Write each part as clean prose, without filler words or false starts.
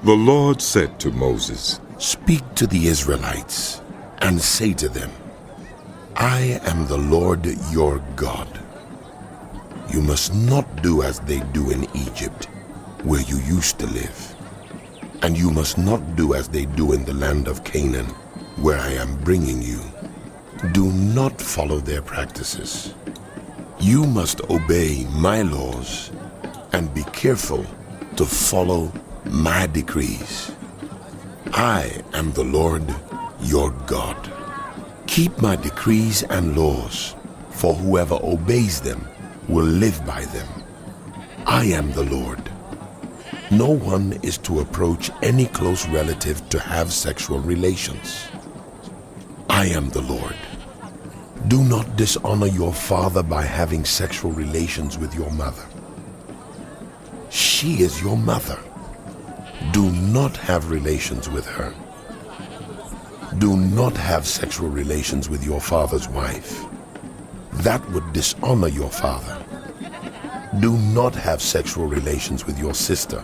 The Lord said to Moses, "Speak to the Israelites and say to them, I am the Lord your God. You must not do as they do in Egypt, where you used to live. And you must not do as they do in the land of Canaan, where I am bringing you. Do not follow their practices. You must obey my laws and be careful to follow my decrees. I am the Lord your God. Keep my decrees and laws, for whoever obeys them will live by them. I am the Lord. No one is to approach any close relative to have sexual relations. I am the Lord. Do not dishonor your father by having sexual relations with your mother. She is your mother. Do not have relations with her. Do not have sexual relations with your father's wife. That would dishonor your father. Do not have sexual relations with your sister,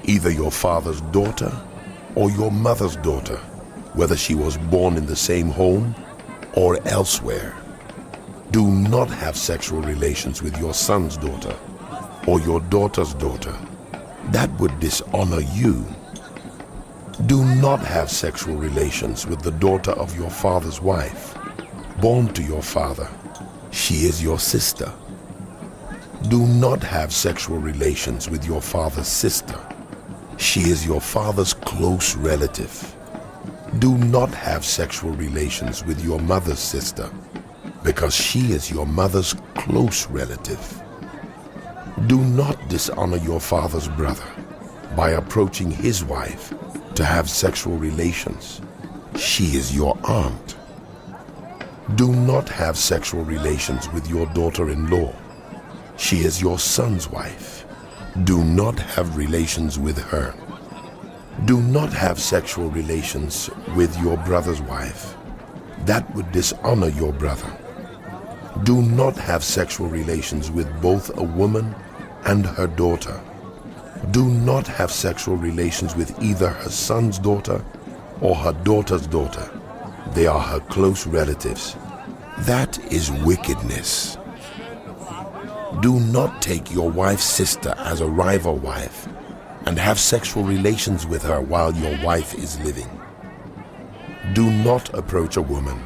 either your father's daughter or your mother's daughter, whether she was born in the same home or elsewhere. Do not have sexual relations with your son's daughter or your daughter's daughter. That would dishonor you. Do not have sexual relations with the daughter of your father's wife, born to your father. She is your sister. Do not have sexual relations with your father's sister. She is your father's close relative. Do not have sexual relations with your mother's sister, because she is your mother's close relative. Do not dishonor your father's brother by approaching his wife to have sexual relations. She is your aunt. Do not have sexual relations with your daughter-in-law. She is your son's wife. Do not have relations with her. Do not have sexual relations with your brother's wife. That would dishonor your brother. Do not have sexual relations with both a woman and her daughter. Do not have sexual relations with either her son's daughter or her daughter's daughter. They are her close relatives. That is wickedness. Do not take your wife's sister as a rival wife and have sexual relations with her while your wife is living. Do not approach a woman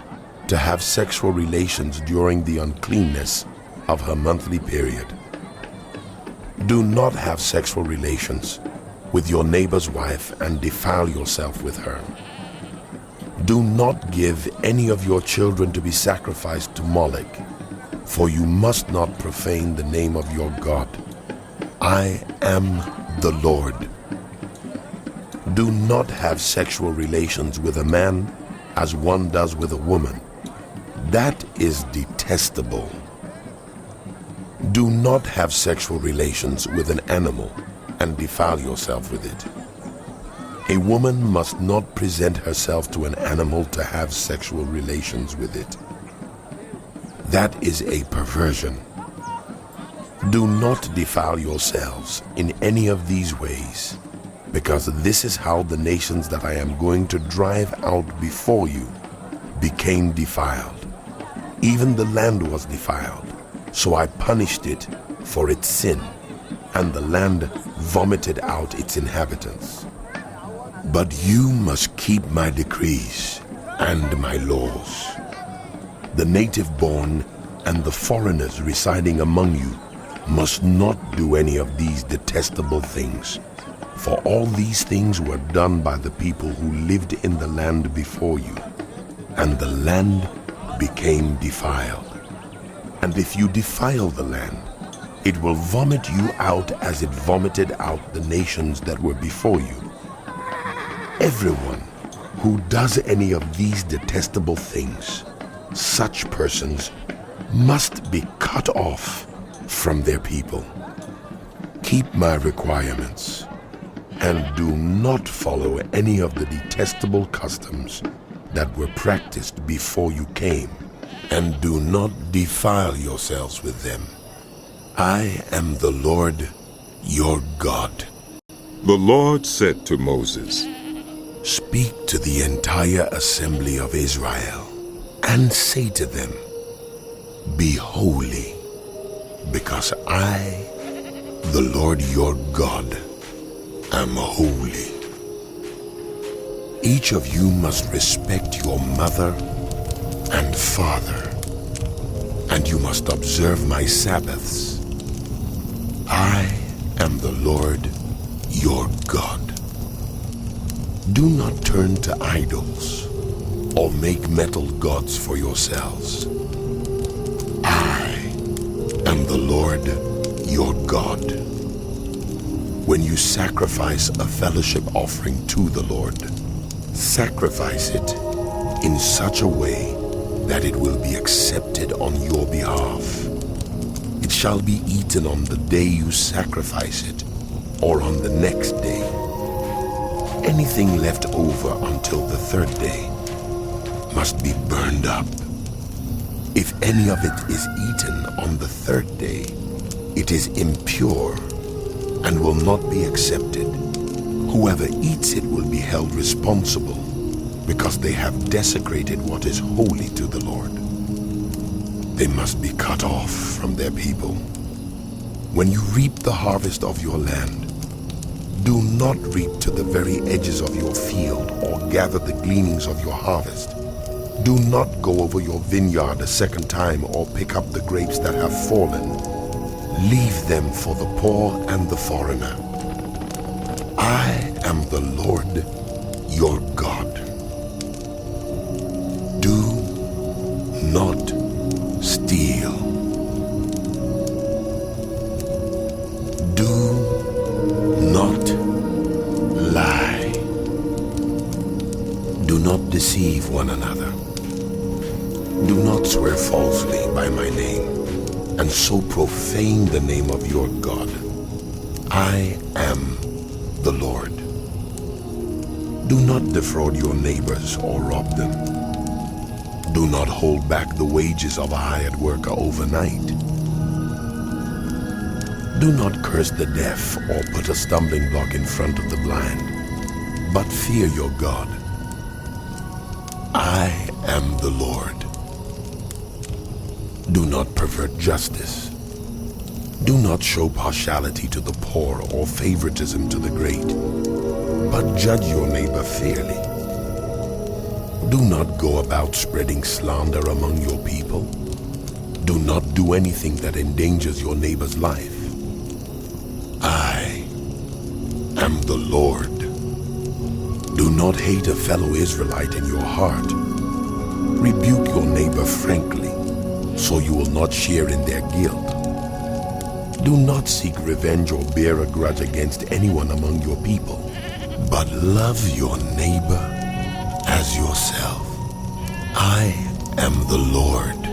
to have sexual relations during the uncleanness of her monthly period. Do not have sexual relations with your neighbor's wife and defile yourself with her. Do not give any of your children to be sacrificed to Moloch, for you must not profane the name of your God. I am the Lord. Do not have sexual relations with a man as one does with a woman. That is detestable. Do not have sexual relations with an animal and defile yourself with it. A woman must not present herself to an animal to have sexual relations with it. That is a perversion. Do not defile yourselves in any of these ways, because this is how the nations that I am going to drive out before you became defiled. Even the land was defiled, so I punished it for its sin, and the land vomited out its inhabitants. But you must keep my decrees and my laws. The native-born and the foreigners residing among you must not do any of these detestable things, for all these things were done by the people who lived in the land before you, and the land became defiled. And if you defile the land, it will vomit you out as it vomited out the nations that were before you. Everyone who does any of these detestable things, such persons must be cut off from their people. Keep my requirements and do not follow any of the detestable customs that were practiced before you came, and do not defile yourselves with them. I am the Lord your God. The Lord said to Moses, Speak to the entire assembly of Israel and say to them, Be holy, because I, the Lord your God, am holy. Each of you must respect your mother and father, and you must observe my Sabbaths. I am the Lord your God. Do not turn to idols or make metal gods for yourselves. I am the Lord your God. When you sacrifice a fellowship offering to the Lord, sacrifice it in such a way that it will be accepted on your behalf. It shall be eaten on the day you sacrifice it, or on the next day. Anything left over until the third day must be burned up. If any of it is eaten on the third day, it is impure and will not be accepted. Whoever eats it will be held responsible, because they have desecrated what is holy to the Lord. They must be cut off from their people. When you reap the harvest of your land, do not reap to the very edges of your field or gather the gleanings of your harvest. Do not go over your vineyard a second time or pick up the grapes that have fallen. Leave them for the poor and the foreigner. I am the Lord your God. Do not steal. Do not lie. Do not deceive one another. Do not swear falsely by my name, and so profane the name of your God. I am the Lord. Do not defraud your neighbors or rob them. Do not hold back the wages of a hired worker overnight. Do not curse the deaf or put a stumbling block in front of the blind, but fear your God. I am the Lord. Do not pervert justice. Do not show partiality to the poor or favoritism to the great, but judge your neighbor fairly. Do not go about spreading slander among your people. Do not do anything that endangers your neighbor's life. I am the Lord. Do not hate a fellow Israelite in your heart. Rebuke your neighbor frankly, so you will not share in their guilt. Do not seek revenge or bear a grudge against anyone among your people, but love your neighbor as yourself. I am the Lord.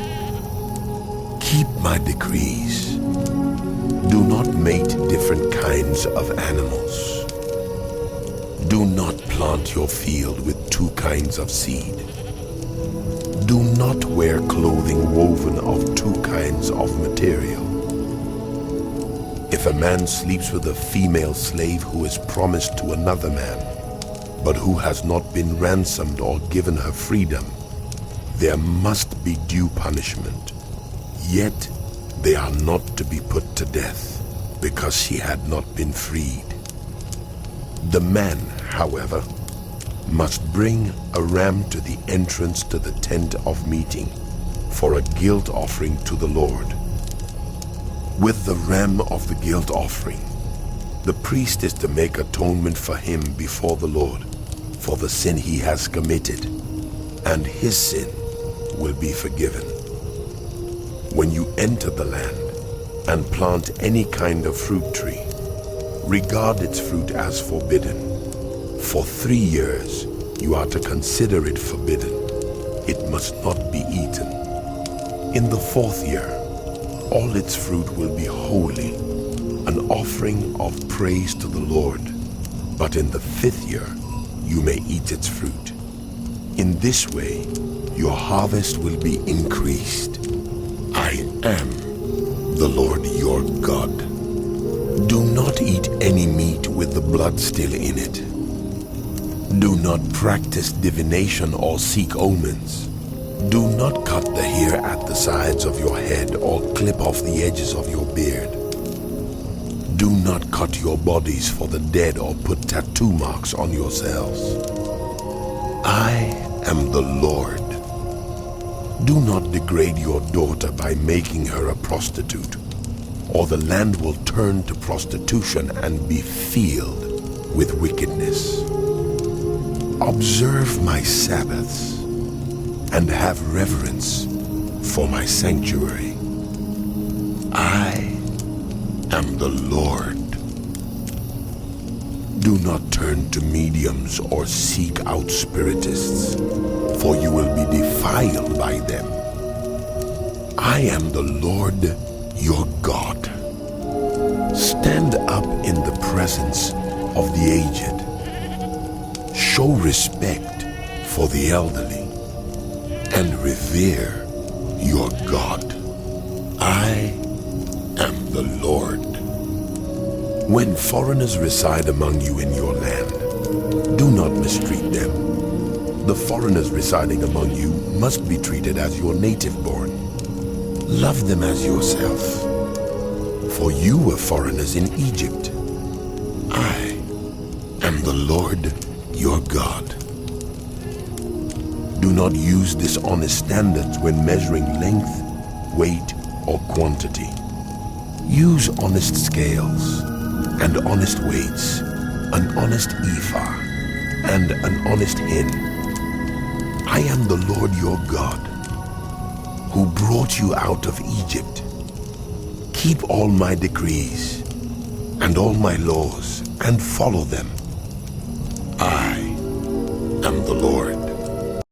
Keep my decrees. Do not mate different kinds of animals. Do not plant your field with two kinds of seed. Do not wear clothing woven of two kinds of material. If a man sleeps with a female slave who is promised to another man, but who has not been ransomed or given her freedom, there must be due punishment. Yet they are not to be put to death, because she had not been freed. The man, however, must bring a ram to the entrance to the tent of meeting for a guilt offering to the Lord. With the ram of the guilt offering, the priest is to make atonement for him before the Lord for the sin he has committed, and his sin will be forgiven. When you enter the land and plant any kind of fruit tree, regard its fruit as forbidden. For 3 years you are to consider it forbidden. It must not be eaten. In the 4th year, all its fruit will be holy, an offering of praise to the Lord. But in the 5th year, you may eat its fruit. In this way, your harvest will be increased. I am the Lord your God. Do not eat any meat with the blood still in it. Do not practice divination or seek omens. Do not cut the hair at the sides of your head or clip off the edges of your beard. Do not cut your bodies for the dead or put tattoo marks on yourselves. I am the Lord. Do not degrade your daughter by making her a prostitute, or the land will turn to prostitution and be filled with wickedness. Observe my Sabbaths and have reverence for my sanctuary. I am the Lord. Do not turn to mediums or seek out spiritists, for you will be defiled by them. I am the Lord your God. Stand up in the presence of the aged. Show respect for the elderly and revere your God. I am the Lord. When foreigners reside among you in your land, do not mistreat them. The foreigners residing among you must be treated as your native-born. Love them as yourself, for you were foreigners in Egypt. I am the Lord your God. Do not use dishonest standards when measuring length, weight, or quantity. Use honest scales and honest weights, an honest ephah and an honest hin. I am the Lord your God, who brought you out of Egypt. Keep all my decrees and all my laws and follow them. I am the Lord.